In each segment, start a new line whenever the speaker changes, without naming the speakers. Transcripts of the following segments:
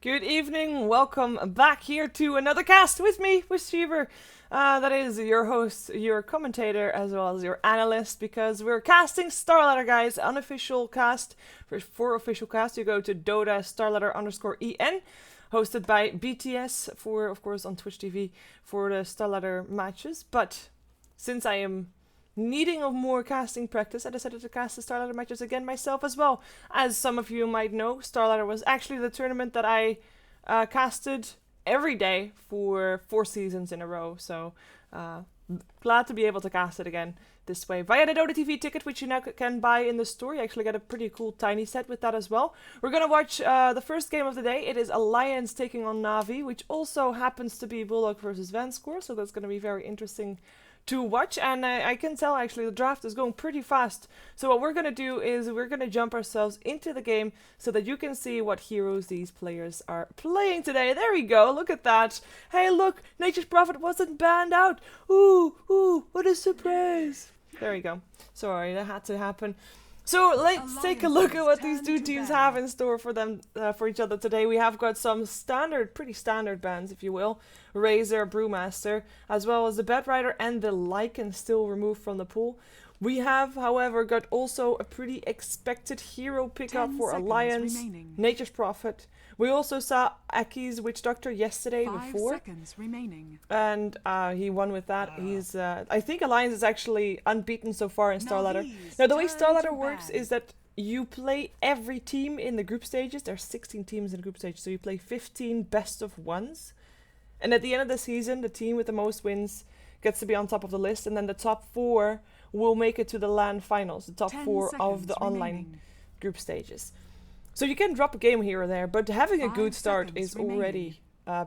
Good evening, welcome back here to another cast with me, with Sheever. That is your host, your commentator, as well as your analyst, because we're casting StarLadder, guys. Unofficial cast. For official cast, you go to Dota StarLadder_EN, hosted by BTS, for, of course, on Twitch TV for the StarLadder matches. But since I am needing of more casting practice, I decided to cast the StarLadder matches again myself as well. As some of you might know, StarLadder was actually the tournament that I casted every day for 4 seasons in a row. So glad to be able to cast it again this way via the Dota TV ticket, which you now can buy in the store. You actually get a pretty cool tiny set with that as well. We're gonna watch the first game of the day. It is Alliance taking on Na'Vi, which also happens to be Bullock versus Vanscore, so that's gonna be very interesting to watch, and I can tell actually the draft is going pretty fast. So what we're going to do is we're going to jump ourselves into the game so that you can see what heroes these players are playing today. There we go, look at that. Hey look, Nature's Prophet wasn't banned out. Ooh, what a surprise. There we go. Sorry, that had to happen. So let's take a look at what these two teams have in store for them, for each other today. We have got some pretty standard bans, if you will. Razor, Brewmaster, as well as the Bedrider and the Lycan still removed from the pool. We have, however, got also a pretty expected hero pickup for Alliance, Nature's Prophet. We also saw Aki's Witch Doctor yesterday before.
5 seconds remaining.
And he won with that. He's I think Alliance is actually unbeaten so far in StarLadder. Now the way StarLadder works is that you play every team in the group stages. There's 16 teams in the group stage, so you play 15 best of ones. And at the end of the season, the team with the most wins gets to be on top of the list, and then the top 4 will make it to the LAN finals, the top 4 of the online group stages. So you can drop a game here or there, but having a good start is already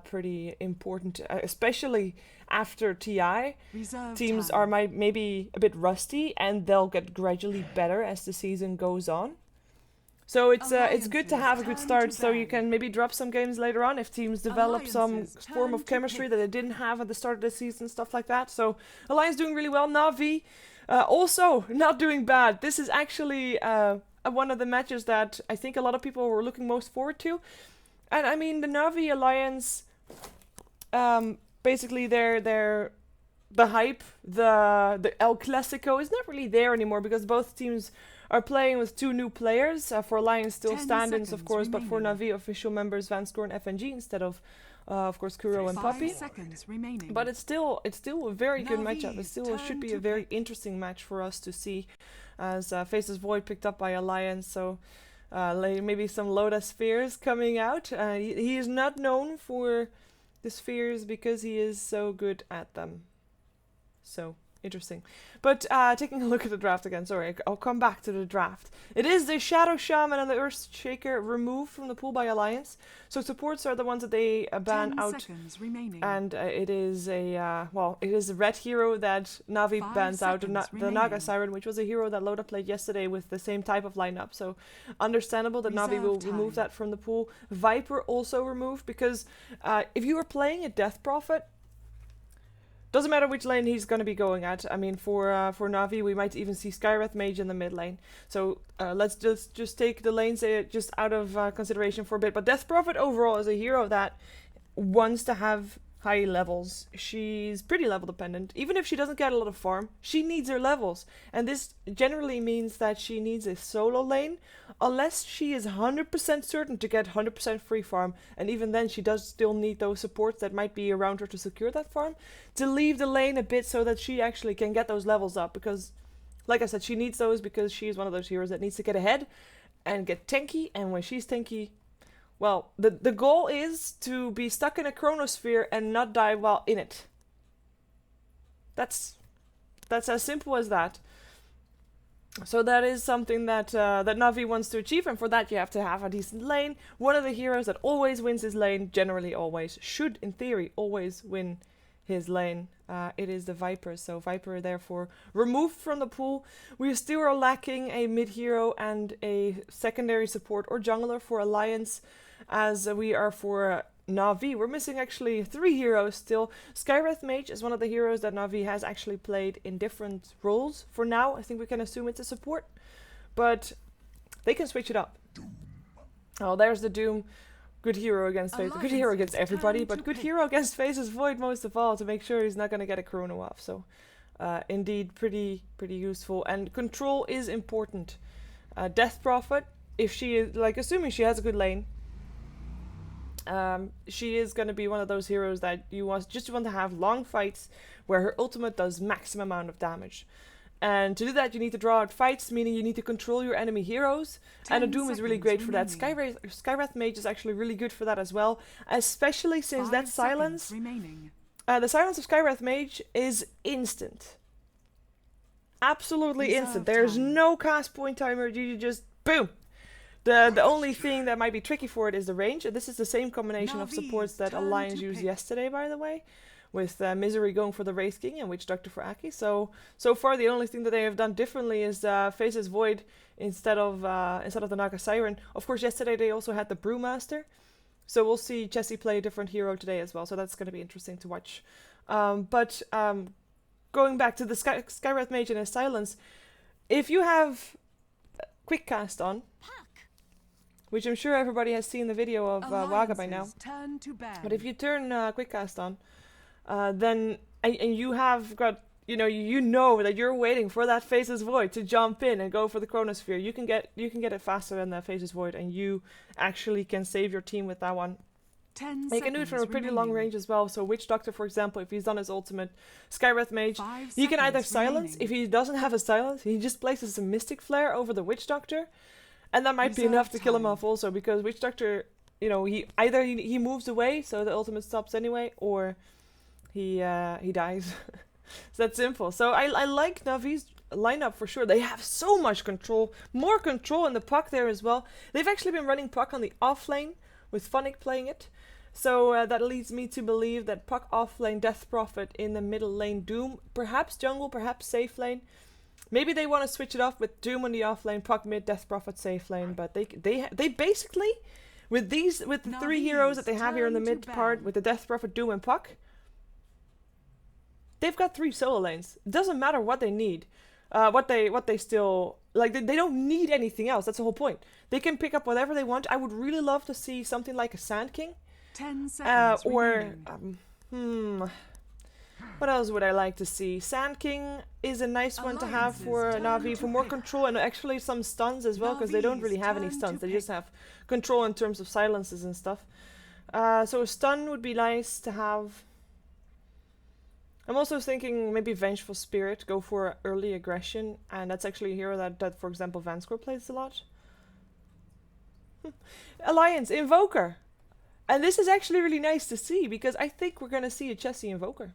pretty important, especially after TI. Teams are maybe a bit rusty, and they'll get gradually better as the season goes on. So it's good to have a good start, so you can maybe drop some games later on if teams develop some form of chemistry that they didn't have at the start of the season, stuff like that. So Alliance doing really well. Na'Vi also not doing bad. This is actually one of the matches that I think a lot of people were looking most forward to. And I mean, the Na'Vi Alliance, basically the hype, the El Clasico is not really there anymore because both teams are playing with 2 new players. For Alliance still stand-ins, of course, but for Na'Vi official members Vanscore and FNG instead of course, Kuro and Puppy. But it's still a very good matchup. It still should be a very interesting match for us to see, as Faces Void picked up by Alliance. So maybe some Loda Spheres coming out. He is not known for the spheres because he is so good at them. So interesting. But taking a look at the draft again, sorry, I'll come back to the draft. It is the Shadow Shaman and the Earth Shaker removed from the pool by Alliance. So supports are the ones that they ban out. And it is a red hero that Na'Vi bans out, the Naga Siren, which was a hero that Loda played yesterday with the same type of lineup. So understandable that Na'Vi will remove that from the pool. Viper also removed because if you were playing a Death Prophet, doesn't matter which lane he's going to be going at. I mean, for Na'Vi, we might even see Skywrath Mage in the mid lane. So let's just take the lanes just out of consideration for a bit. But Death Prophet overall is a hero that wants to have high levels. She's pretty level dependent. Even if she doesn't get a lot of farm, she needs her levels. And this generally means that she needs a solo lane, unless she is 100% certain to get 100% free farm. And even then, she does still need those supports that might be around her to secure that farm, to leave the lane a bit so that she actually can get those levels up. Because, like I said, she needs those because she is one of those heroes that needs to get ahead and get tanky. And when she's tanky, well, the goal is to be stuck in a chronosphere and not die while in it. That's as simple as that. So that is something that that Na'Vi wants to achieve, and for that you have to have a decent lane. One of the heroes that always wins his lane, generally always, should in theory always win his lane. It is the Viper, so Viper therefore removed from the pool. We still are lacking a mid hero and a secondary support or jungler for Alliance, as we are for Na'Vi. We're missing actually 3 heroes still. Skywrath Mage is one of the heroes that Na'Vi has actually played in different roles. For now, I think we can assume it's a support, but they can switch it up. Oh, there's the Doom. good hero against Phase. Good hero against everybody, but good hero against Phase's Void most of all to make sure he's not going to get a chrono off. So, indeed, pretty useful. And control is important. Death Prophet, if she is, like, assuming she has a good lane, she is going to be one of those heroes that you want to have long fights where her ultimate does maximum amount of damage. And to do that, you need to draw out fights, meaning you need to control your enemy heroes. And a Doom is really great for that. Skywrath Mage is actually really good for that as well, especially since that silence. The silence of Skywrath Mage is instant. Absolutely instant. There's no cast point timer. You just boom. The only thing that might be tricky for it is the range. And this is the same combination of supports that Alliance used yesterday, by the way, with Misery going for the Wraith King and Witch Doctor for Aki. So far the only thing that they have done differently is Phase's Void instead of the Naga Siren. Of course, yesterday they also had the Brewmaster. So we'll see Chessie play a different hero today as well. So that's going to be interesting to watch. But going back to the Skywrath Mage and his silence, if you have Quick Cast on, which I'm sure everybody has seen the video of Waga by now. But if you turn Quick Cast on, then and you have got you know that you're waiting for that Phase's Void to jump in and go for the Chronosphere. You can get it faster than the Phase's Void, and you actually can save your team with that one. And you can do it from a pretty long range as well. So Witch Doctor, for example, if he's done his ultimate, Skywrath Mage, he can either silence. If he doesn't have a silence, he just places a Mystic Flare over the Witch Doctor, and that might be enough to kill him off also, because Witch Doctor, he moves away, so the ultimate stops anyway, or he dies. It's that simple. So I like Navi's lineup for sure. They have so much control, more control in the puck there as well. They've actually been running puck on the off lane with Funnick playing it. So that leads me to believe that puck off lane, Death Prophet in the middle lane, Doom, perhaps jungle, perhaps safe lane. Maybe they want to switch it off with Doom on the off lane, puck mid, Death Prophet safe lane. But they basically, with the three heroes that they have here in the mid part, with the Death Prophet, Doom, and puck, they've got 3 solo lanes. It doesn't matter what they need, what they still like. They don't need anything else. That's the whole point. They can pick up whatever they want. I would really love to see something like a Sand King.
10 seconds
what else would I like to see? Sand King is a nice one to have for Na'Vi for more control, and actually some stuns as well, because they don't really have any stuns. They just have control in terms of silences and stuff. So a stun would be nice to have. I'm also thinking maybe Vengeful Spirit, go for early aggression, and that's actually a hero that for example, Vanscore plays a lot. Alliance, Invoker! And this is actually really nice to see, because I think we're going to see a Chessie Invoker.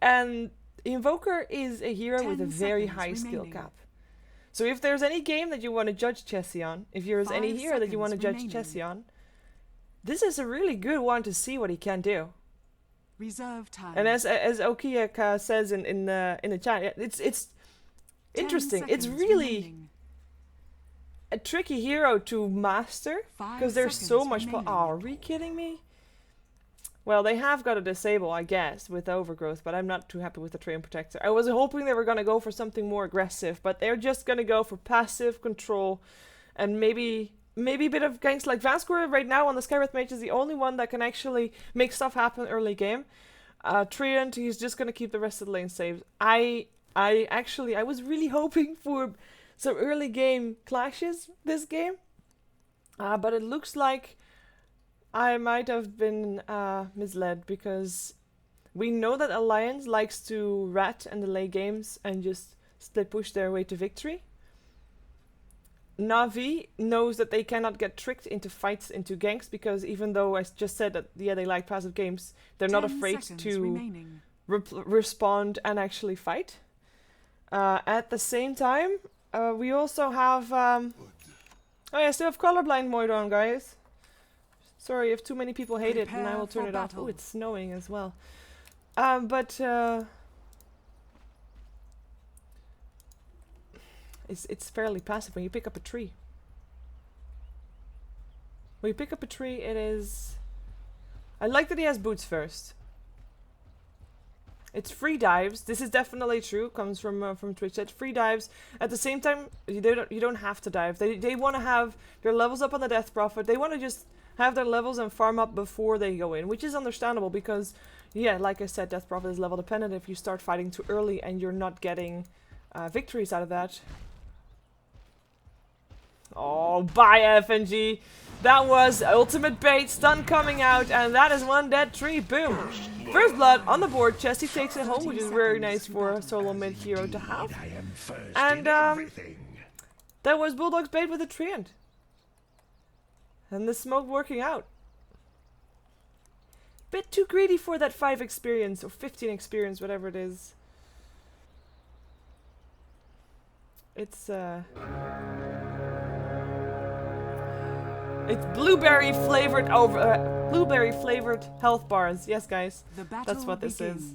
And Invoker is a hero with a very high skill cap. So if there's any game that you want to judge Chessie on, if there's any hero that you want to judge Chessie on, this is a really good one to see what he can do.
Reserve time.
And as Okiak says in the chat, it's interesting. It's really a tricky hero to master, because there's so much. Oh, are we kidding me? Well, they have got a disable, I guess, with Overgrowth, but I'm not too happy with the Train Protector. I was hoping they were going to go for something more aggressive, but they're just going to go for passive control, and maybe a bit of ganks. Like Vanscore right now on the Skywrath Mage is the only one that can actually make stuff happen early game. Treant, he's just going to keep the rest of the lane safe. I was really hoping for some early game clashes this game, but it looks like I might have been misled, because we know that Alliance likes to rat and delay games and just split push their way to victory. Na'Vi knows that they cannot get tricked into fights, into ganks, because even though I just said that they like passive games, they're not afraid to respond and actually fight. At the same time, we also have oh yeah, still have colorblind mode on, guys. Sorry if too many people hate it, and I will turn it off. Oh, it's snowing as well. But it's fairly passive when you pick up a tree. When you pick up a tree, it is. I like that he has boots first. It's free dives. This is definitely true. Comes from Twitch. It's free dives. At the same time, you don't have to dive. They want to have their levels up on the Death Prophet. They want to just have their levels and farm up before they go in, which is understandable because, yeah, like I said, Death Prophet is level dependent. If you start fighting too early and you're not getting victories out of that. Oh, bye FNG. That was ultimate bait, stun coming out, and that is one dead tree. Boom. First blood on the board. Chessie takes it home, which is very nice for a solo mid hero to have. And that was Bulldog's bait with a treant. And the smoke working out. Bit too greedy for that 5 experience, or 15 experience, whatever it is. It's blueberry flavored blueberry flavored health bars. Yes, guys, that's what this is.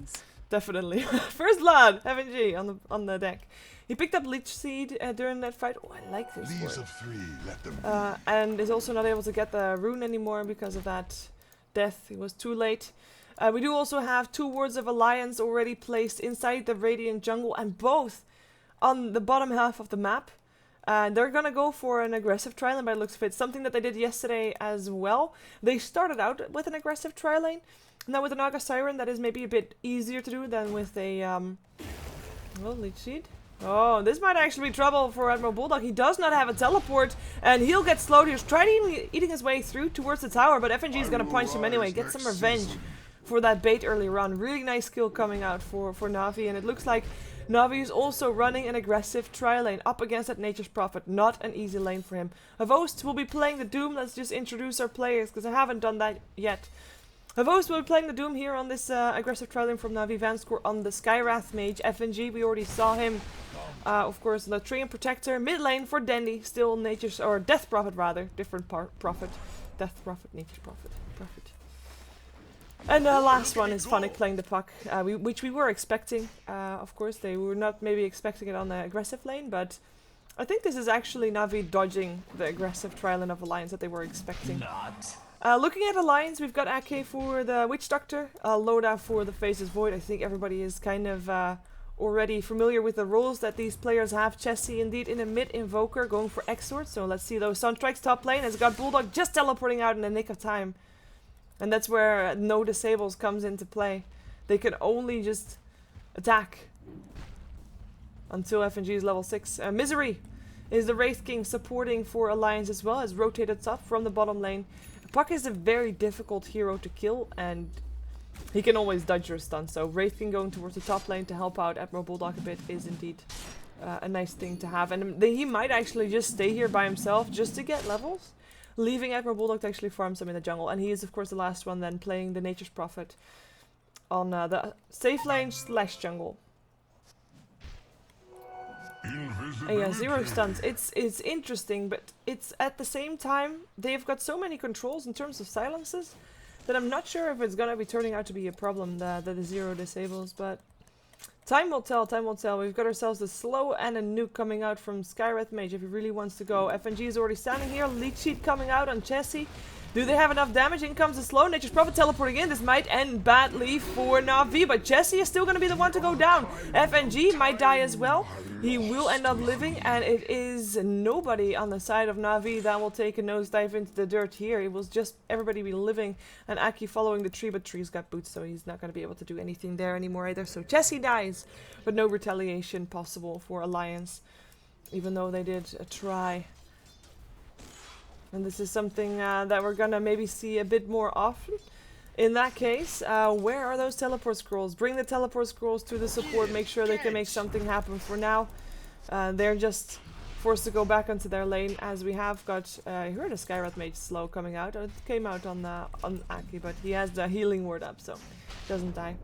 Definitely. First blood, FNG on the deck. He picked up Leech Seed during that fight. Oh, I like this
Leaves
word.
of 3, let them
And is also not able to get the rune anymore because of that death. It was too late. We do also have 2 Words of Alliance already placed inside the Radiant Jungle, and both on the bottom half of the map. They're gonna go for an aggressive tri-lane by the looks of it. Something that they did yesterday as well. They started out with an aggressive tri-lane. Now with the Naga Siren, that is maybe a bit easier to do than with a well, Leech Seed. Oh, this might actually be trouble for Admiral Bulldog. He does not have a teleport, and he'll get slowed. He's trying eating his way through towards the tower, but FNG is gonna punch him anyway. Get some revenge for that bait earlier on. Really nice kill coming out for Na'Vi, and it looks like Na'Vi is also running an aggressive tri-lane up against that Nature's Prophet. Not an easy lane for him. Havost will be playing the Doom. Let's just introduce our players, because I haven't done that yet. Havost will be playing the Doom here on this aggressive tri-lane from Na'Vi. Vanscore on the Skywrath Mage. FNG, we already saw him. Of course, the Tree and Protector. Mid lane for Dandy. Still Nature's, or Death Prophet rather. Different Prophet. Death Prophet, Nature's Prophet. And the last one is Phonic playing the puck, which we were expecting. Of course, they were not maybe expecting it on the aggressive lane, but I think this is actually Na'Vi dodging the aggressive tri-lane of Alliance that they were expecting. Looking at Alliance, we've got Ake for the Witch Doctor, Loda for the Faceless Void. I think everybody is kind of already familiar with the roles that these players have. Chessie indeed in a mid invoker going for Exort, so let's see those Sunstrikes top lane. Has got Bulldog just teleporting out in the nick of time. And that's where no disables comes into play. They can only just attack until FNG is level 6. Misery is the Wraith King supporting for Alliance as well, has rotated top from the bottom lane. Puck is a very difficult hero to kill, and he can always dodge your stun. So Wraith King going towards the top lane to help out Admiral Bulldog a bit is indeed a nice thing to have. And he might actually just stay here by himself just to get levels, leaving Admiral Bulldog to actually farm some in the jungle. And he is, of course, the last one then playing the Nature's Prophet on the safe lane / jungle. And yeah, 0 stuns. It's interesting, but it's at the same time, they've got so many controls in terms of silences that I'm not sure if it's gonna be turning out to be a problem, that the 0 disables, but time will tell, time will tell. We've got ourselves a slow and a nuke coming out from Skywrath Mage if he really wants to go. FNG is already standing here. Leech Sheet coming out on Chessie. Do they have enough damage? In comes the slow. Nature's Prophet teleporting in. This might end badly for Na'Vi, but Chessie is still going to be the one to go down. FNG might die as well. He will end up living, and it is nobody on the side of Na'Vi that will take a nosedive into the dirt here. It was just everybody be living, and Aki following the tree, but Tree's got boots, so he's not going to be able to do anything there anymore either. So Chessie dies, but no retaliation possible for Alliance, even though they did try. And this is something that we're gonna maybe see a bit more often. In that case, where are those teleport scrolls? Bring the teleport scrolls to the support, make sure they can make something happen. For now, they're just forced to go back onto their lane, as we have got, I heard a Skywrath Mage slow coming out. It came out on Aki, but he has the healing word up, so doesn't die.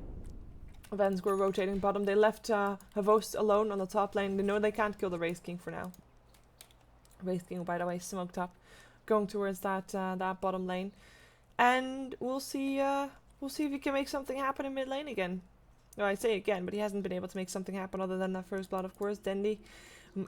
Vanscore rotating bottom. They left Havost alone on the top lane. They know they can't kill the Wraith King for now. Wraith King, by the way, smoked up, going towards that that bottom lane, and we'll see if he can make something happen in mid lane again. No, I say again, but he hasn't been able to make something happen other than that first blood, of course. Dandy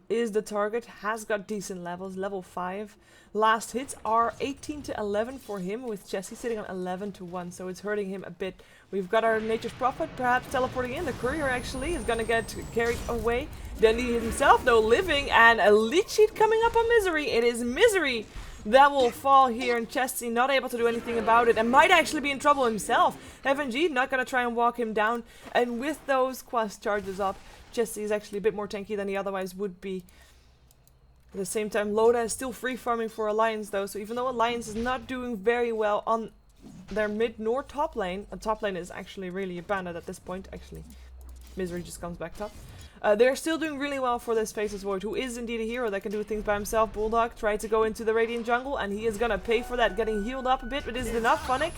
is the target, has got decent levels, level 5. Last hits are 18 to 11 for him, with Chessie sitting on 11 to 1, so it's hurting him a bit. We've got our Nature's Prophet perhaps teleporting in. The courier actually is gonna get carried away. Dandy himself though living, and a Leech Sheet coming up on Misery. It is Misery That will fall here, and Chesty not able to do anything about it, and might actually be in trouble himself. FNG not gonna try and walk him down, and with those quest charges up, Chesty is actually a bit more tanky than he otherwise would be. At the same time, Loda is still free farming for Alliance though, so even though Alliance is not doing very well on their mid nor top lane, and top lane is actually really abandoned at this point, actually. Misery just comes back top. They're still doing really well for this Faceless Void, who is indeed a hero that can do things by himself. Bulldog tried to go into the Radiant jungle, and he is gonna pay for that, getting healed up a bit, but is it enough? Funnick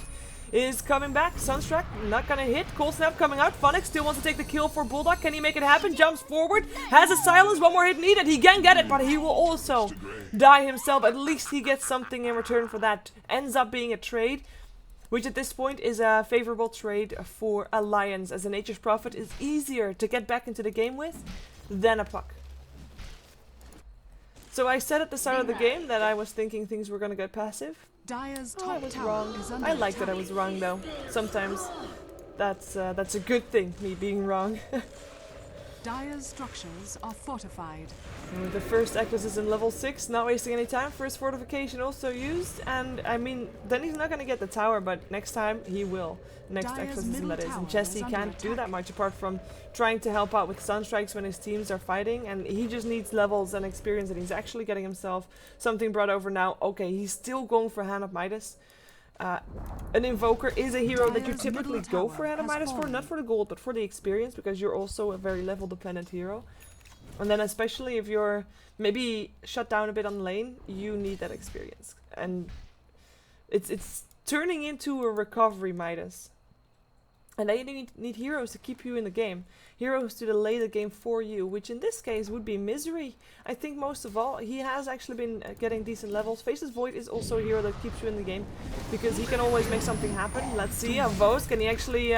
is coming back. Sunstruck not gonna hit. Cold Snap coming out. Funnick still wants to take the kill for Bulldog. Can he make it happen? Jumps forward. Has a silence. One more hit needed. He can get it, but he will also die himself. At least he gets something in return for that. Ends up being a trade, which at this point is a favorable trade for Alliance, as a Nature's Prophet is easier to get back into the game with than a Puck. So I said at the start of the game that I was thinking things were gonna get passive.
Dire's
I
top
was
tower
wrong.
is under
I like
attack.
that I was wrong though. Sometimes that's a good thing, me being wrong.
Dire's structures are fortified.
And with the first acquisition level 6, not wasting any time. First fortification also used, and I mean, then he's not gonna get the tower, but next time he will. Next
Dire's
acquisition
middle
that is.
tower
And Chesty
is under
can't do
attack.
that much apart from trying to help out with Sunstrikes when his teams are fighting, and he just needs levels and experience, and he's actually getting himself something brought over now. Okay, he's still going for Hand of Midas. An Invoker is a hero that you
Dire's
typically
middle
go for
tower
Hand of
has
Midas for,
fallen.
not for the gold, but for the experience, because you're also a very level dependent hero. And then especially if you're maybe shut down a bit on lane, you need that experience. And it's turning into a recovery Midas. And then you need heroes to keep you in the game. Heroes to delay the game for you, which in this case would be Misery. I think most of all, he has actually been getting decent levels. Faceless Void is also a hero that keeps you in the game, because he can always make something happen. Let's see, Vos, can he actually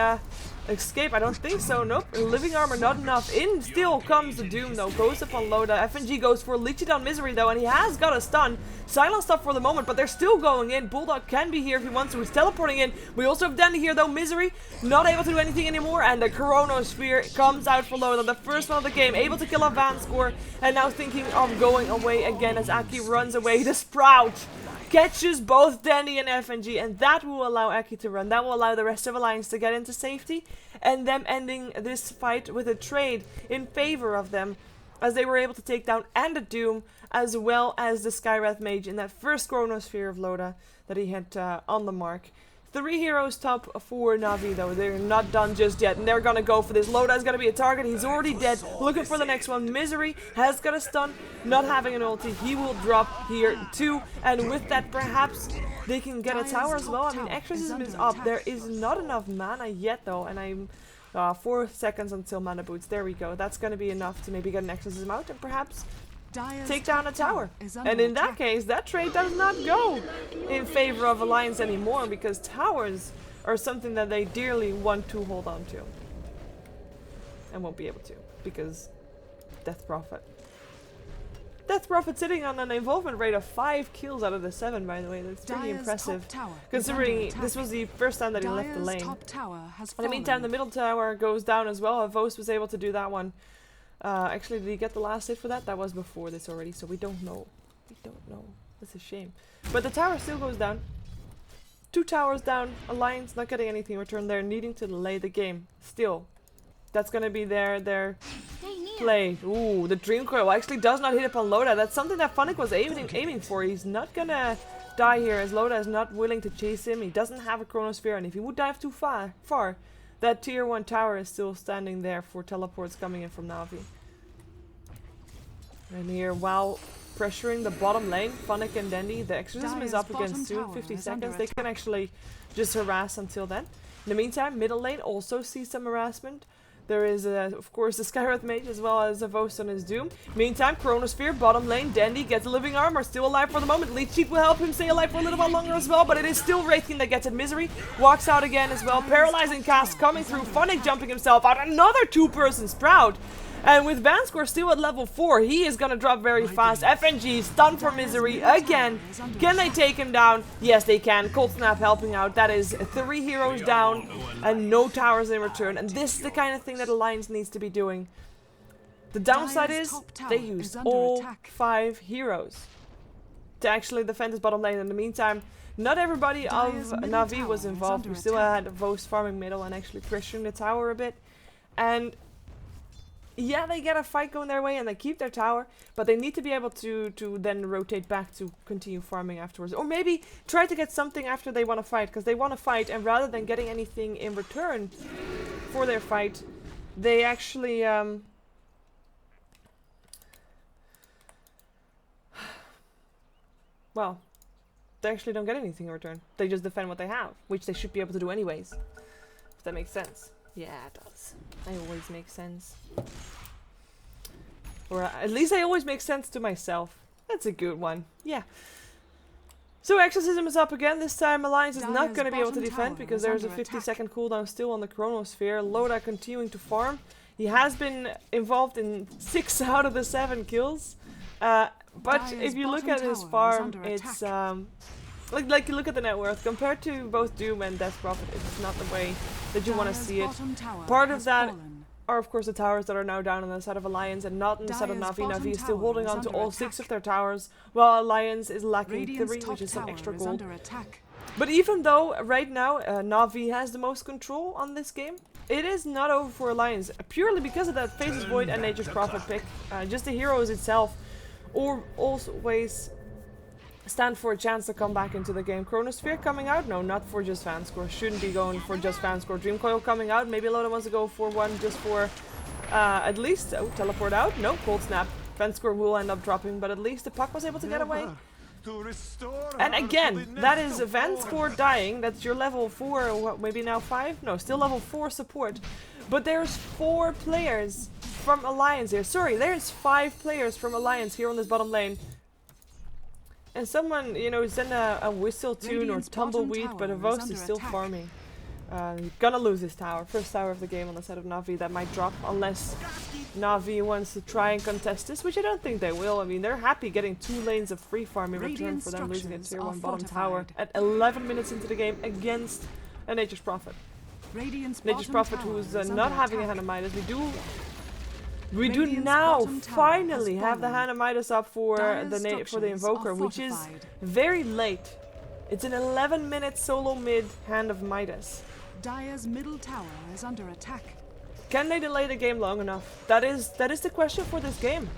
escape? I don't think so, nope. Living Armor, not enough. In still comes the Doom though, goes up on Loda. FNG goes for Leech on Misery though, and he has got a stun. Silence up for the moment, but they're still going in. Bulldog can be here if he wants to, he's teleporting in. We also have Dandy here though, Misery, not able to do anything anymore, and the Chronosphere comes out for Loda, the first one of the game, able to kill a Van score, and now thinking of going away again as Aki runs away. The Sprout catches both Dandy and FNG, and that will allow Aki to run. That will allow the rest of Alliance to get into safety, and them ending this fight with a trade in favor of them, as they were able to take down and the Doom, as well as the Skywrath Mage in that first Chronosphere of Loda that he had on the mark. 3 heroes top for Na'Vi though. They're not done just yet, and they're gonna go for this. Loda is gonna be a target. He's already dead. Looking for the next one. Misery has got a stun. Not having an ulti. He will drop here too. And with that, perhaps they can get a tower as well. I mean, Exorcism is up. There is not enough mana yet though, and I'm 4 seconds until mana boots. There we go. That's gonna be enough to maybe get an Exorcism out and perhaps take down a tower. And in that case, that trade does not go in favor of Alliance anymore, because towers are something that they dearly want to hold on to. And won't be able to, because Death Prophet. Death Prophet sitting on an involvement rate of 5 kills out of the 7, by the way. That's pretty impressive, considering this was the first time that he left the lane. In the meantime, the middle tower goes down as well. Vos was able to do that one. Actually, did he get the last hit for that? That was before this already, so we don't know. We don't know. That's a shame. But the tower still goes down. 2 towers down. Alliance not getting anything in return. They're needing to delay the game. Still. That's gonna be their play. Ooh, the Dream Coil actually does not hit upon Loda. That's something that Funnick was aiming for. He's not gonna die here, as Loda is not willing to chase him. He doesn't have a Chronosphere, and if he would dive too far, that tier 1 tower is still standing there for teleports coming in from Na'Vi. And here, while pressuring the bottom lane, Funnick and Dandy, the Exorcism is up again soon, 50 seconds. They can actually just harass until then. In the meantime, middle lane also sees some harassment. There is, of course, the Skywrath Mage as well as a Vos on his Doom. Meantime, Chronosphere, bottom lane, Dandy gets Living Armor, still alive for the moment. Leech Seed will help him stay alive for a little while longer as well, but it is still Wraithkin that gets it. Misery walks out again as well. Paralyzing cast coming through. Funnick jumping himself out. Another 2-person Sprout. And with Vanscore still at level 4, he is gonna drop very fast. FNG stunned for Misery again. Can they take him down? Yes, they can. Cold Snap helping out. That is 3 heroes down and no towers in return. And this is the kind of thing that Alliance needs to be doing. The downside is they used all 5 heroes. to actually defend his bottom lane. In the meantime, not everybody of Na'Vi was involved. We still had Vost farming middle and actually pressuring the tower a bit. And yeah, they get a fight going their way and they keep their tower, but they need to be able to then rotate back to continue farming afterwards. Or maybe try to get something after they want to fight, because they want to fight, and rather than getting anything in return for their fight, they actually well, they actually don't get anything in return. They just defend what they have, which they should be able to do anyways. If that makes sense. Yeah, it does. They always make sense. Or at least they always make sense to myself. That's a good one. Yeah. So Exorcism is up again. This time Alliance is not going to be able to defend because there's a 50-second cooldown still on the Chronosphere. Loda continuing to farm. He has been involved in 6 out of the 7 kills. But if you look at his farm, it's like you look at the net worth compared to both Doom and Death Prophet, it's not the way that you want to see it. Part of that are of course the towers that are now down on the side of Alliance and not on the side of Na'Vi. Na'Vi is still holding on to all 6 of their towers, while Alliance is lacking 3, which is some extra gold. But even though right now Na'Vi has the most control on this game, it is not over for Alliance, purely because of that Faceless Void and Nature's Prophet pick. Just the heroes itself or always stand for a chance to come back into the game. Chronosphere coming out? No, not for just Fanscore. Shouldn't be going for just Fanscore. Dream Coil coming out. Maybe Loda wants to go for one just for at least... Oh, teleport out? No, Cold Snap. Fanscore will end up dropping, but at least the puck was able to get away. And again, that is Fanscore dying. That's your level 4, or maybe now 5? No, still level 4 support. But there's 4 players from Alliance here. Sorry, there's 5 players from Alliance here on this bottom lane. And someone, you know, send a whistle tune or tumbleweed, but Vost is still farming. He's gonna lose his tower. First tower of the game on the side of Na'Vi. That might drop unless Na'Vi wants to try and contest this, which I don't think they will. I mean, they're happy getting 2 lanes of free farm in return for them losing a tier 1 bottom tower at 11 minutes into the game against a Nature's Prophet. Nature's Prophet who's not having a Hand of Midas. We do now finally have the Hand of Midas up for the Invoker, which is very late. It's an 11-minute solo mid Hand of Midas.
Dire's middle tower is under attack.
Can they delay the game long enough? That is the question for this game.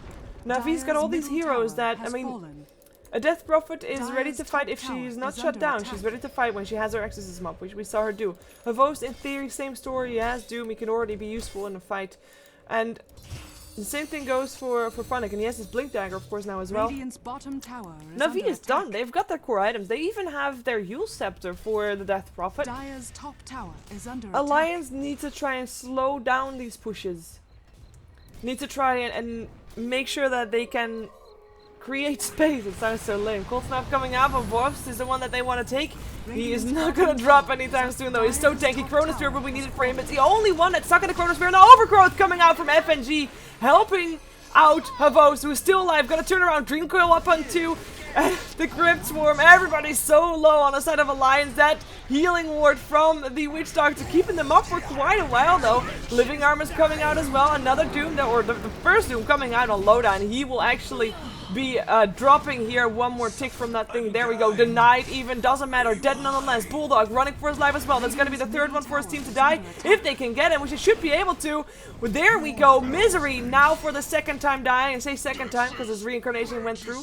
Na'Vi's got all these heroes that, I mean, a Death Prophet is ready to fight if she's not shut down. She's ready to fight when she has her Exorcism up, which we saw her do. Her Vost, in theory, same story. He has Doom. He can already be useful in a fight. And the same thing goes for Funnick, and he has his Blink Dagger, of course, now as well. Na'Vi is done. They've got their core items. They even have their Yule Scepter for the Death Prophet.
Dire's top tower is under
Alliance needs to try and slow down these pushes. Need to try and make sure that they can create space. It sounds so lame. Cold Snap coming out, but Vost is the one that they want to take. He is not going to drop anytime soon, though. He's so tanky. Chronosphere, but we need it for him. It's the only one that's stuck in the Chronosphere. And the Overgrowth coming out from FNG, helping out Vost, who is still alive. Gonna turn around. Dream Coil up on 2. The Crypt Swarm. Everybody's so low on the side of Alliance. That healing ward from the Witch Doctor keeping them up for quite a while, though. Living Armor's coming out as well. Another Doom, or the first Doom coming out on Loda, and he will actually be dropping here. One more tick from that thing. There we go. Denied even. Doesn't matter. Dead nonetheless. Bulldog running for his life as well. That's going to be the 3rd one for his team to die. If they can get him, which they should be able to. Well, there we go. Misery now for the 2nd time dying. I say 2nd time because his reincarnation went through.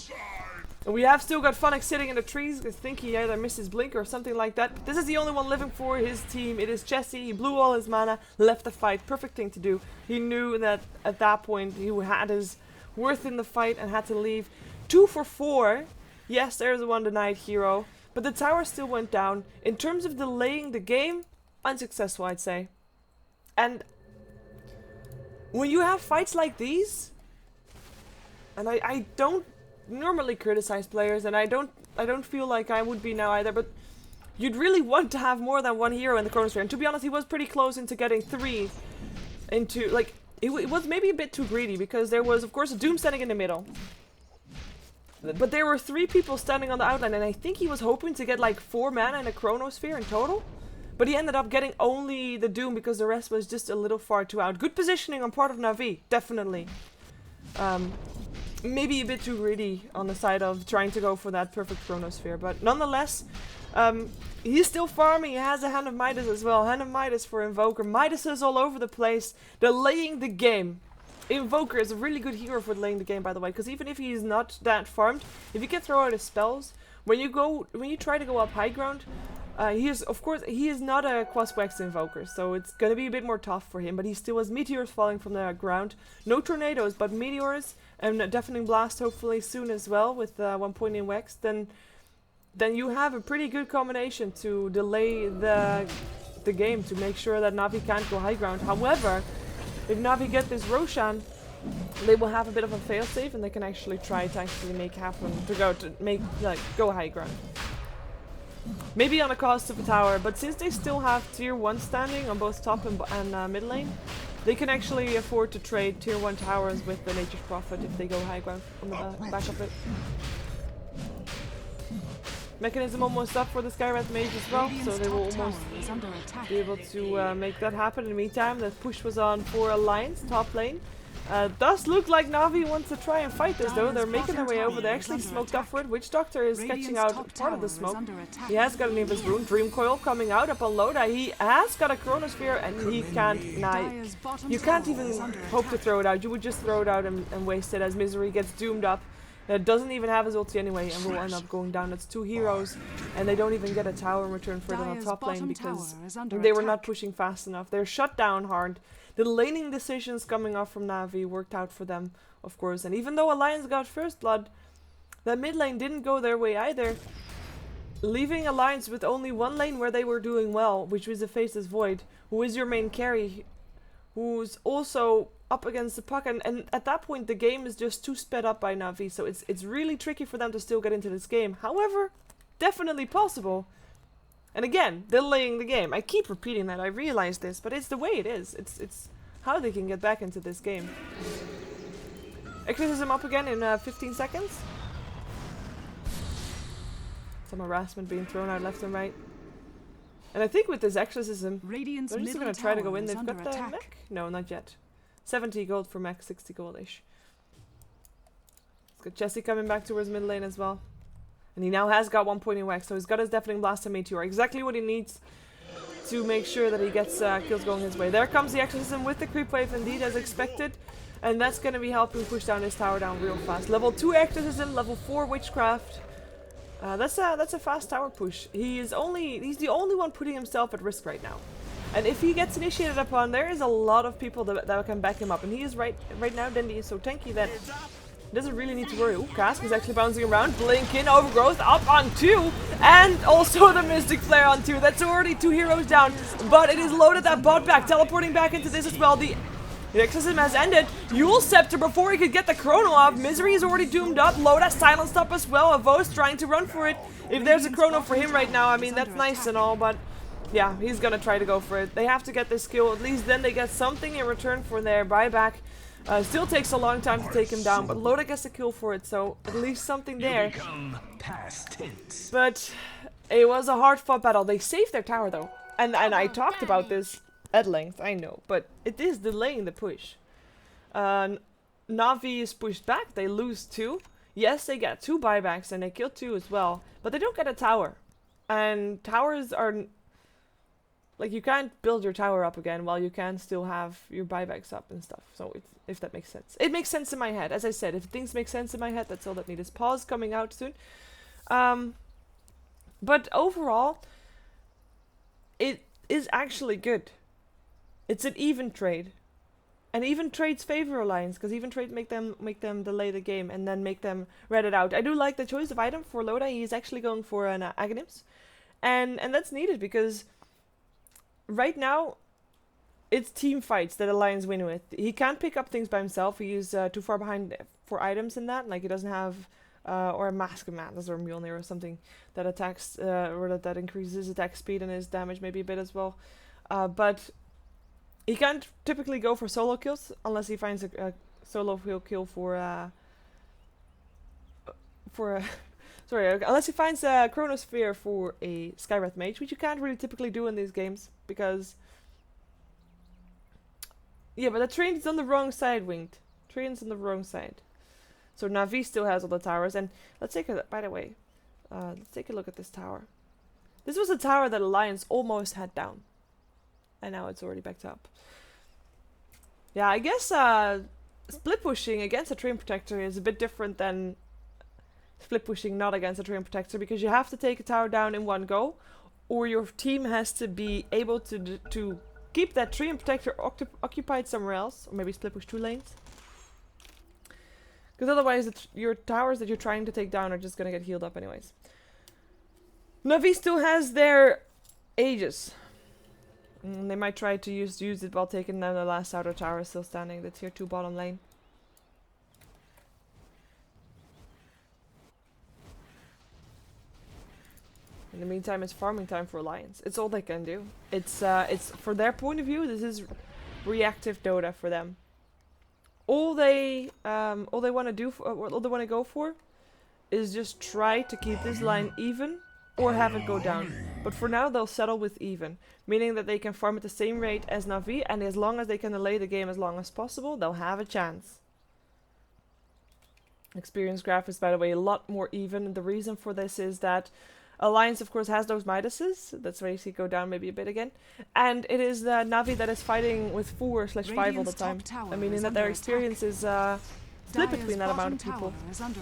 And we have still got Funnick sitting in the trees. I think he either missed his blink or something like that. This is the only one living for his team. It is Jesse. He blew all his mana. Left the fight. Perfect thing to do. He knew that at that point he had his worth in the fight and had to leave. 2 for 4. Yes, there's a 1 denied hero, but the tower still went down. In terms of delaying the game, unsuccessful, I'd say. And when you have fights like these, and I don't normally criticize players, and I don't feel like I would be now either, but you'd really want to have more than 1 hero in the Chronosphere. And to be honest, he was pretty close into getting 3 into, like, it was maybe a bit too greedy, because there was, of course, a Doom standing in the middle. But there were 3 people standing on the outline, and I think he was hoping to get like 4 mana in a Chronosphere in total. But he ended up getting only the Doom because the rest was just a little far too out. Good positioning on part of Na'Vi, definitely. maybe a bit too greedy on the side of trying to go for that perfect chronosphere. But nonetheless, he's still farming. He has a Hand of Midas as well. Hand of Midas for Invoker. Midas is all over the place, delaying the game. Invoker is a really good hero for delaying the game, by the way, because even if he's not that farmed, if you can throw out his spells, when you try to go up high ground, he is not a Quasquex Invoker, so it's gonna be a bit more tough for him, but he still has meteors falling from the ground. No tornadoes, but meteors, and a deafening blast hopefully soon as well, with 1 point in Wex, then you have a pretty good combination to delay the game, to make sure that Na'Vi can't go high ground. However, if Na'Vi get this Roshan, they will have a bit of a failsafe, and they can actually try to go high ground. Maybe on the cost of a tower, but since they still have tier 1 standing on both top and mid lane, they can actually afford to trade tier 1 towers with the Nature's Prophet if they go high ground on the back of it. Mechanism almost up for the Skywrath Mage as well, so they will almost be able to make that happen. In the meantime, the push was on for Alliance, top lane. Does look like Na'Vi wants to try and fight this though. They're making their way over. They actually smoked upward. Witch Doctor is catching out part of the smoke. He has got an Eva's Rune. Dream Coil coming out upon Loda. He has got a Chronosphere and he can't. You can't even hope to throw it out. You would just throw it out and waste it as Misery gets doomed up. Doesn't even have his ulti anyway and will end up going down. That's 2 heroes and they don't even get a tower in return for them on top lane because they were not pushing fast enough. They're shut down hard. The laning decisions coming off from Na'Vi worked out for them, of course. And even though Alliance got first blood, the mid lane didn't go their way either. Leaving Alliance with only 1 lane where they were doing well, which was the Faceless Void, who is your main carry, who's also up against the puck. And at that point, the game is just too sped up by Na'Vi. So it's really tricky for them to still get into this game. However, definitely possible. And again, delaying the game. I keep repeating that, I realize this, but it's the way it is. It's how they can get back into this game. Exorcism up again in 15 seconds. Some harassment being thrown out left and right. And I think with this Exorcism, they're just going to try to go in. They've got the mech? No, not yet. 70 gold for mech, 60 goldish. It's got Jesse coming back towards mid lane as well. And he now has got 1 point in Wex, so he's got his Deafening Blast and Meteor. Exactly what he needs to make sure that he gets kills going his way. There comes the Exorcism with the creep wave indeed, as expected. And that's going to be helping push down his tower down real fast. Level 2 Exorcism, level 4 Witchcraft. That's a fast tower push. He's the only one putting himself at risk right now. And if he gets initiated upon, there is a lot of people that can back him up. And he is right now, Dendi is so tanky that doesn't really need to worry. Ooh, Cask is actually bouncing around. Blink in, Overgrowth up on 2. And also the Mystic Flare on 2. That's already 2 heroes down. But it is loaded that bot back. Teleporting back into this as well. The Exorcism has ended. Yule Scepter before he could get the Chrono off. Misery is already doomed up. Loda silenced up as well. Avos trying to run for it. If there's a Chrono for him right now, I mean, that's nice and all, but yeah, he's gonna try to go for it. They have to get this kill. At least then they get something in return for their buyback. Still takes a long time to take him down, but Loda gets a kill for it, so at least something there. But it was a hard-fought battle. They saved their tower though, and I talked about this at length, I know, but it is delaying the push. Na'Vi is pushed back. They lose 2. Yes, they get 2 buybacks and they kill 2 as well, but they don't get a tower. And towers are like, you can't build your tower up again while you can still have your buybacks up and stuff. So if that makes sense. It makes sense in my head. As I said, if things make sense in my head, that's all that needs. Pause coming out soon. But overall, it is actually good. It's an even trade. And even trades favor Alliance, because even trade make them delay the game and then make them read it out. I do like the choice of item for Loda. He's actually going for an Aghanims. And that's needed because right now, it's team fights that Alliance win with. He can't pick up things by himself. He's too far behind for items in that. Like, he doesn't have, or a Mask of Madness or Mjolnir or something that attacks, or that increases his attack speed and his damage maybe a bit as well. But he can't typically go for solo kills unless he finds a solo kill for sorry, unless he finds a Chronosphere for a Skywrath Mage, which you can't really typically do in these games, because yeah, but the train's on the wrong side, Winged. Train's on the wrong side. So Na'Vi still has all the towers. And let's take a, by the way, let's take a look at this tower. This was a tower that Alliance almost had down. And now it's already backed up. Yeah, I guess split pushing against a Treant Protector is a bit different than split pushing not against a Treant Protector, because you have to take a tower down in one go, or your team has to be able to keep that Treant Protector occupied somewhere else, or maybe split push 2 lanes. Because otherwise your towers that you're trying to take down are just going to get healed up anyways. Na'Vi still has their Aegis. They might try to use it while taking down the last outer tower still standing, the tier 2 bottom lane. In the meantime, it's farming time for Alliance. It's all they can do. It's for their point of view, this is reactive Dota for them. All they want to do, all they want to go for, is just try to keep this line even or have it go down. But for now, they'll settle with even, meaning that they can farm at the same rate as Na'Vi, and as long as they can delay the game as long as possible, they'll have a chance. Experience graph is, by the way, a lot more even. And the reason for this is that Alliance, of course, has those Midases. That's why you see it go down maybe a bit again. And it is the Na'Vi that is fighting with 4/5 all the time. I mean, in that their experience is split between that amount of people.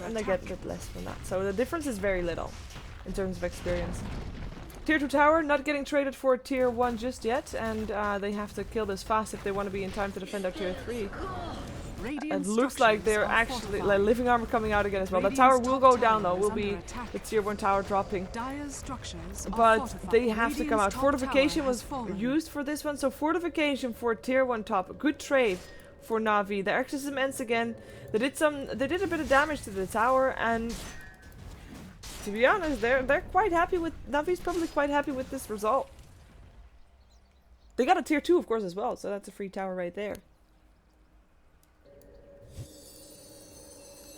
And they get a bit less from that. So the difference is very little in terms of experience. Tier 2 tower not getting traded for tier 1 just yet. And they have to kill this fast if they want to be in time to defend up tier 3. It looks like they're actually living armor coming out again as well. The tower will go down though, will be the tier 1 tower dropping. But they have to come out. Fortification was used for this one, so fortification for tier 1 top. Good trade for Na'Vi. The exorcism ends again. They did a bit of damage to the tower, and to be honest, they're quite happy with Na'Vi's probably quite happy with this result. They got a tier 2 of course as well, so that's a free tower right there.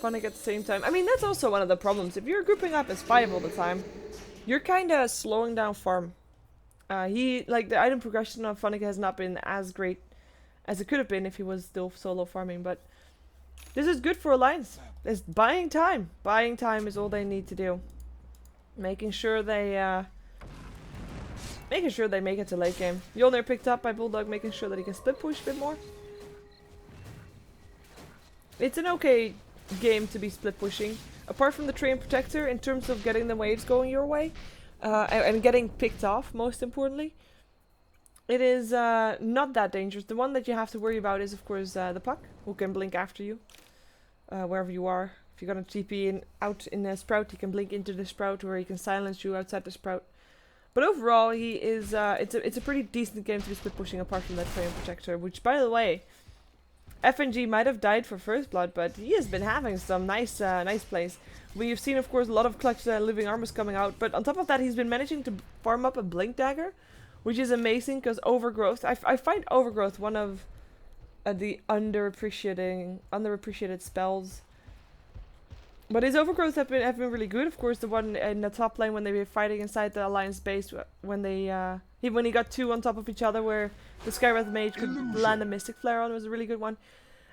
Funnick at the same time. I mean, that's also one of the problems. If you're grouping up as 5 all the time, you're kind of slowing down farm. The item progression of Funnick has not been as great as it could have been if he was still solo farming, but this is good for Alliance. It's buying time. Buying time is all they need to do. Making sure they make it to late game. Mjolnir picked up by Bulldog, making sure that he can split push a bit more. It's an okay game to be split pushing, apart from the Treant Protector, in terms of getting the waves going your way and getting picked off, most importantly. It is not that dangerous. The one that you have to worry about is of course the Puck, who can blink after you wherever you are. If you're gonna TP out in a Sprout, he can blink into the Sprout, or he can silence you outside the Sprout. But overall, he is it's a pretty decent game to be split pushing, apart from that Treant Protector, which, by the way, FNG might have died for First Blood, but he has been having some nice plays. We've seen, of course, a lot of clutch living armors coming out, but on top of that, he's been managing to farm up a Blink Dagger, which is amazing, because Overgrowth, I find Overgrowth one of the underappreciated spells. But his Overgrowth have been really good. Of course, the one in the top lane when they were fighting inside the Alliance base, when he got 2 on top of each other, where the Skywrath Mage could land a Mystic Flare on, was a really good one.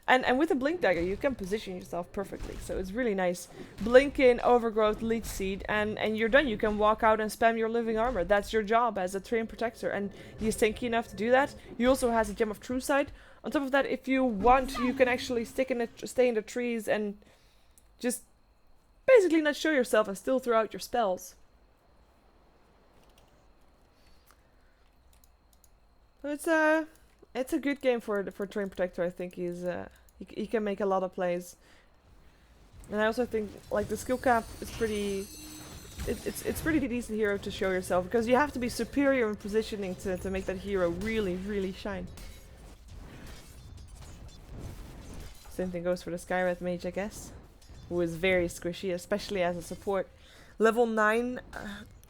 And with a Blink Dagger, you can position yourself perfectly, so it's really nice. Blink in, Overgrowth, Leech Seed, and you're done. You can walk out and spam your living armor. That's your job as a Treant Protector, and he's tanky enough to do that. He also has a Gem of True Sight. On top of that, if you want, you can actually stay in the trees and just basically not show yourself and still throw out your spells. So it's a good game for Treant Protector. I think he can make a lot of plays, and I also think like the skill cap is pretty. It's pretty decent hero to show yourself, because you have to be superior in positioning to make that hero really shine. Same thing goes for the Skywrath Mage, I guess, who is very squishy, especially as a support. Level 9,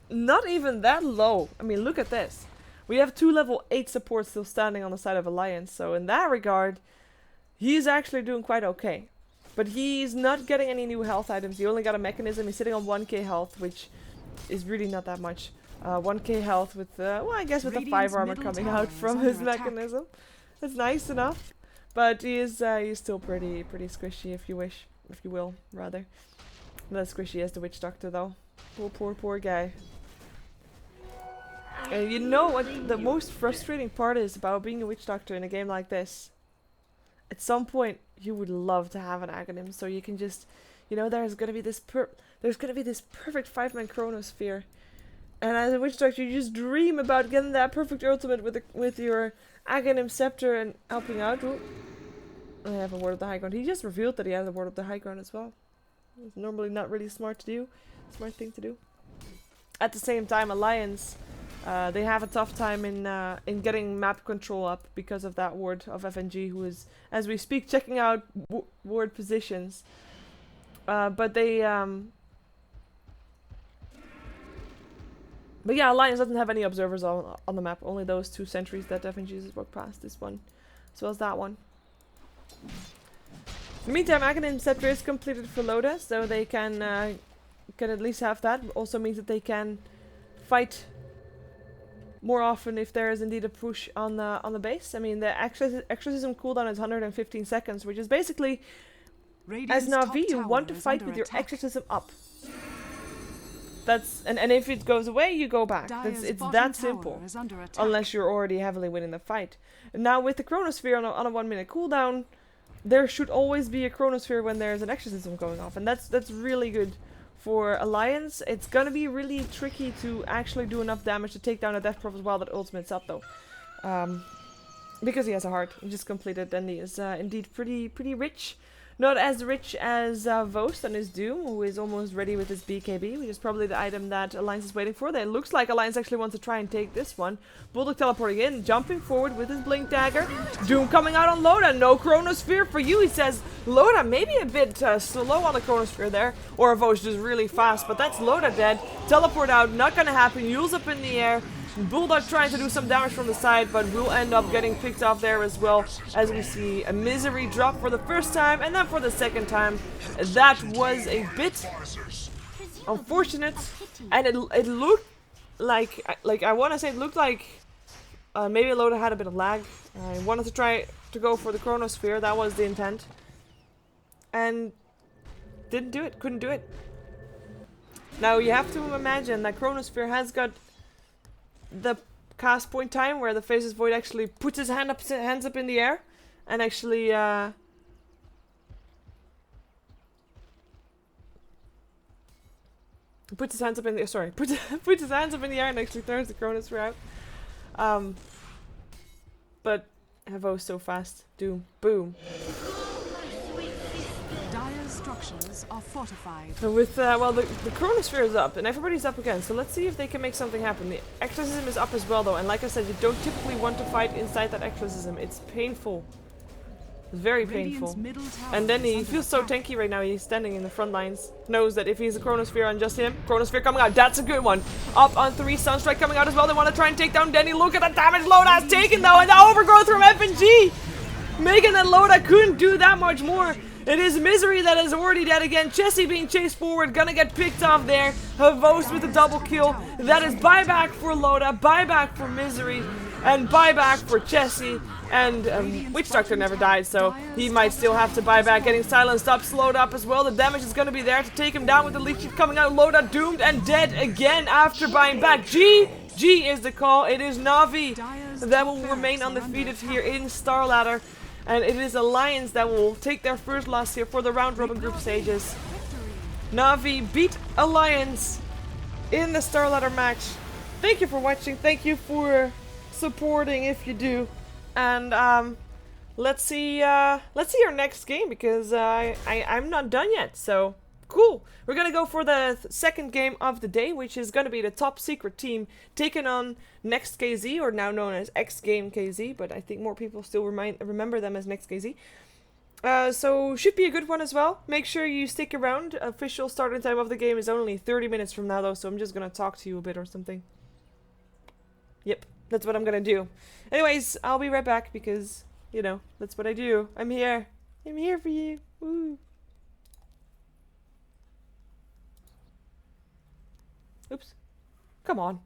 not even that low. I mean, look at this. We have 2 level 8 supports still standing on the side of Alliance, so in that regard, he's actually doing quite okay. But he's not getting any new health items. He only got a mechanism. He's sitting on 1k health, which is really not that much. 1k health with, well, I guess with the 5 armor coming out from his mechanism. That's nice enough. But he is he's still pretty squishy, if you wish. if you will, rather. Not as squishy as the Witch Doctor, though. Poor guy. And you know what the most frustrating part is about being a Witch Doctor in a game like this? At some point, you would love to have an Aghanim, so you can just, you know, there's gonna be this perfect 5-man Chronosphere, and as a Witch Doctor, you just dream about getting that perfect ultimate with your Aghanim Scepter and helping out. Ooh. I have a Ward of the High Ground. He just revealed that he has a Ward of the High Ground as well. It's normally not really smart thing to do. At the same time, Alliance, they have a tough time in getting map control up because of that ward of FNG, who is, as we speak, checking out ward positions. But yeah, Alliance doesn't have any observers on the map. Only those 2 sentries that FNG has walked past. This one, as well as that one. In the meantime, Aghanim Scepter is completed for Loda, so they can at least have that. Also means that they can fight more often if there is indeed a push on the base. I mean, the exorcism cooldown is 115 seconds, which is basically, as Na'Vi, you want to fight with your exorcism up. That's and if it goes away, you go back. It's that simple. Unless you're already heavily winning the fight. And now with the Chronosphere on a 1 minute cooldown, there should always be a Chronosphere when there's an exorcism going off, and that's really good for Alliance. It's gonna be really tricky to actually do enough damage to take down a Death Prophet while that ultimate's up, though. Because he has a heart, he just completed, and he is indeed pretty rich. Not as rich as Vost on his Doom, who is almost ready with his BKB, which is probably the item that Alliance is waiting for. It looks like Alliance actually wants to try and take this one. Bulldog teleporting in, jumping forward with his Blink Dagger. Doom coming out on Loda. No Chronosphere for you, he says. Loda maybe a bit slow on the Chronosphere there. Or Vost is really fast, but that's Loda dead. Teleport out, not gonna happen. Yule's up in the air. Bulldog trying to do some damage from the side, but will end up getting picked off there as well, as we see a Misery drop for the first time, and then for the second time. That was a bit unfortunate, and it looked like I want to say it looked like maybe Loda had a bit of lag. I wanted to try to go for the Chronosphere, that was the intent, and didn't do it, couldn't do it. Now you have to imagine that Chronosphere has got the cast point time where the Faceless Void actually puts his hands up in the air and actually puts his hands up in the puts his hands up in the air and actually throws the Chronosphere out. But Havo's so fast. Doom. Boom.
Structures are fortified.
So with well, the Chronosphere is up and everybody's up again, so let's see if they can make something happen. The Exorcism is up as well though, and like I said, you don't typically want to fight inside that Exorcism. It's painful. It's very painful. And then he feels so tanky right now. He's standing in the front lines. Knows that if he's a Chronosphere on just him, Chronosphere coming out, that's a good one. Up on 3, Sunstrike coming out as well. They want to try and take down Denny. Look at the damage Loda has taken though, and the overgrowth from FNG, making that Loda couldn't do that much more. It is Misery that is already dead again. Chessie being chased forward, gonna get picked off there. Havost with a double kill. That is buyback for Loda, buyback for Misery, and buyback for Chessie. And Witch Doctor never died, so he might still have to buy back. Getting silenced up, slowed up as well. The damage is gonna be there to take him down with the leech sheet coming out. Loda doomed and dead again after buying back. G is the call. It is Na'Vi that will remain undefeated here in StarLadder. And it is Alliance that will take their first loss here for the round robin group stages. Na'Vi beat Alliance in the StarLadder match. Thank you for watching. Thank you for supporting if you do. And let's see our next game, because I'm not done yet. So cool. We're gonna go for the second game of the day, which is gonna be the top secret team taking on Next KZ, or now known as X Game KZ, but I think more people still remember them as Next KZ. So should be a good one as well. Make sure you stick around. Official starting time of the game is only 30 minutes from now though, so I'm just gonna talk to you a bit or something. Yep, that's what I'm gonna do. Anyways, I'll be right back because, you know, that's what I do. I'm here. I'm here for you. Woo. Oops. Come on.